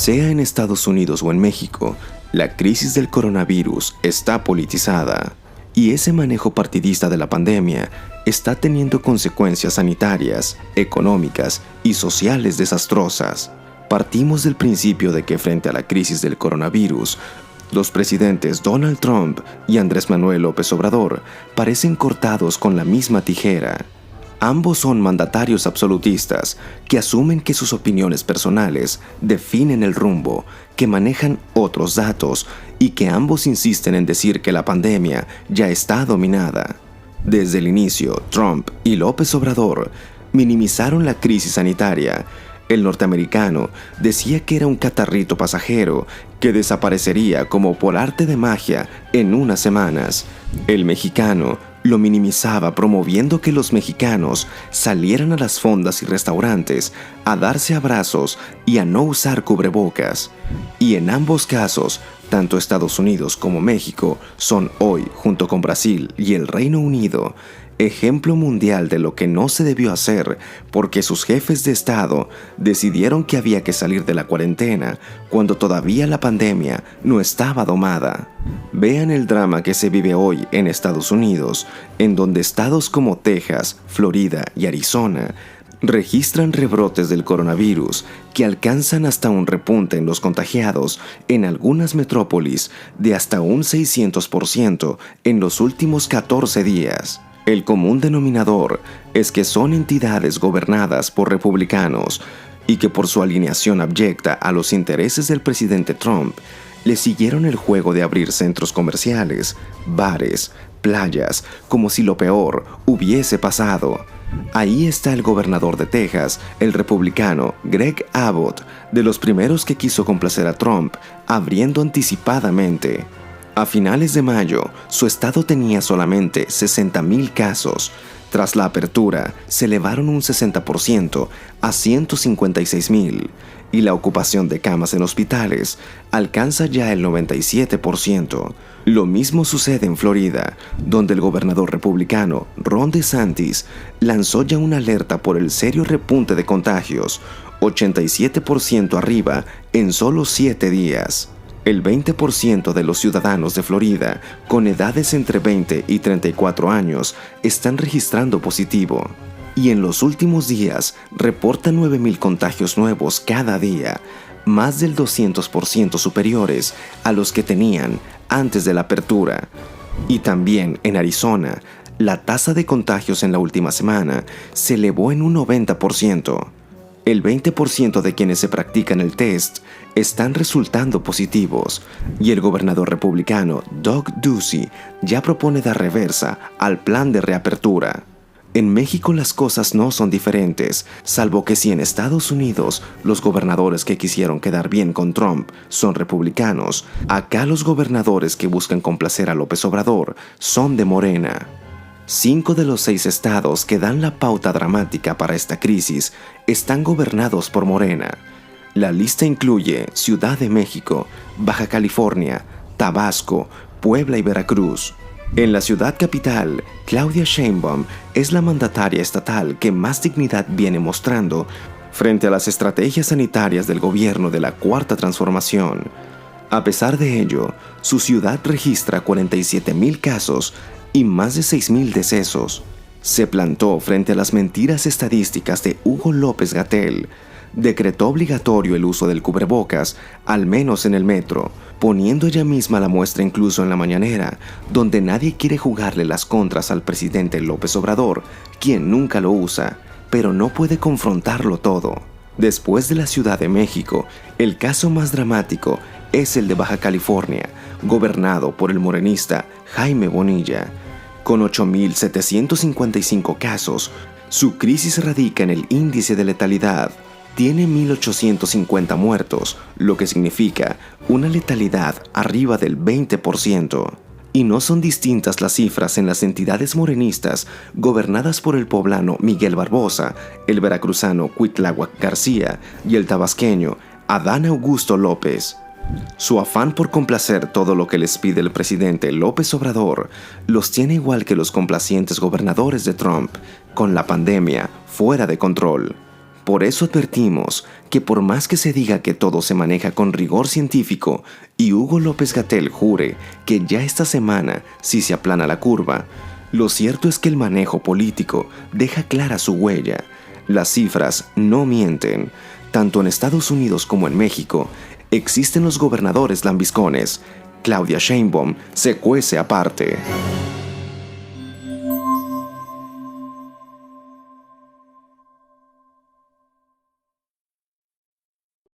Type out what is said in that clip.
Sea en Estados Unidos o en México, la crisis del coronavirus está politizada y ese manejo partidista de la pandemia está teniendo consecuencias sanitarias, económicas y sociales desastrosas. Partimos del principio de que frente a la crisis del coronavirus, los presidentes Donald Trump y Andrés Manuel López Obrador parecen cortados con la misma tijera. Ambos son mandatarios absolutistas que asumen que sus opiniones personales definen el rumbo, que manejan otros datos y que ambos insisten en decir que la pandemia ya está dominada. Desde el inicio, Trump y López Obrador minimizaron la crisis sanitaria. El norteamericano decía que era un catarrito pasajero que desaparecería como por arte de magia en unas semanas. El mexicano lo minimizaba promoviendo que los mexicanos salieran a las fondas y restaurantes a darse abrazos y a no usar cubrebocas. Y en ambos casos, tanto Estados Unidos como México son hoy, junto con Brasil y el Reino Unido, ejemplo mundial de lo que no se debió hacer porque sus jefes de Estado decidieron que había que salir de la cuarentena cuando todavía la pandemia no estaba domada. Vean el drama que se vive hoy en Estados Unidos, en donde estados como Texas, Florida y Arizona registran rebrotes del coronavirus que alcanzan hasta un repunte en los contagiados en algunas metrópolis de hasta un 600% en los últimos 14 días. El común denominador es que son entidades gobernadas por republicanos y que por su alineación abyecta a los intereses del presidente Trump, le siguieron el juego de abrir centros comerciales, bares, playas, como si lo peor hubiese pasado. Ahí está el gobernador de Texas, el republicano Greg Abbott, de los primeros que quiso complacer a Trump, abriendo anticipadamente. A finales de mayo, su estado tenía solamente 60,000 casos. Tras la apertura, se elevaron un 60% a 156,000 y la ocupación de camas en hospitales alcanza ya el 97%. Lo mismo sucede en Florida, donde el gobernador republicano Ron DeSantis lanzó ya una alerta por el serio repunte de contagios, 87% arriba en solo 7 días. El 20% de los ciudadanos de Florida con edades entre 20 y 34 años están registrando positivo. Y en los últimos días reportan 9,000 contagios nuevos cada día, más del 200% superiores a los que tenían antes de la apertura. Y también en Arizona, la tasa de contagios en la última semana se elevó en un 90%. El 20% de quienes se practican el test están resultando positivos y el gobernador republicano Doug Ducey ya propone dar reversa al plan de reapertura. En México las cosas no son diferentes, salvo que si en Estados Unidos los gobernadores que quisieron quedar bien con Trump son republicanos, acá los gobernadores que buscan complacer a López Obrador son de Morena. 5 de los 6 estados que dan la pauta dramática para esta crisis están gobernados por Morena. La lista incluye Ciudad de México, Baja California, Tabasco, Puebla y Veracruz. En la ciudad capital, Claudia Sheinbaum es la mandataria estatal que más dignidad viene mostrando frente a las estrategias sanitarias del gobierno de la Cuarta Transformación. A pesar de ello, su ciudad registra 47,000 casos y más de 6,000 decesos. Se plantó frente a las mentiras estadísticas de Hugo López-Gatell, decretó obligatorio el uso del cubrebocas, al menos en el metro, poniendo ella misma la muestra incluso en la mañanera, donde nadie quiere jugarle las contras al presidente López Obrador, quien nunca lo usa, pero no puede confrontarlo todo. Después de la Ciudad de México, el caso más dramático es el de Baja California, gobernado por el morenista Jaime Bonilla. Con 8,755 casos, su crisis radica en el índice de letalidad. Tiene 1,850 muertos, lo que significa una letalidad arriba del 20%. Y no son distintas las cifras en las entidades morenistas gobernadas por el poblano Miguel Barbosa, el veracruzano Cuitláhuac García y el tabasqueño Adán Augusto López. Su afán por complacer todo lo que les pide el presidente López Obrador los tiene igual que los complacientes gobernadores de Trump, con la pandemia fuera de control. Por eso advertimos que por más que se diga que todo se maneja con rigor científico y Hugo López-Gatell jure que ya esta semana sí se aplana la curva, lo cierto es que el manejo político deja clara su huella. Las cifras no mienten. Tanto en Estados Unidos como en México existen los gobernadores lambiscones. Claudia Sheinbaum se cuece aparte.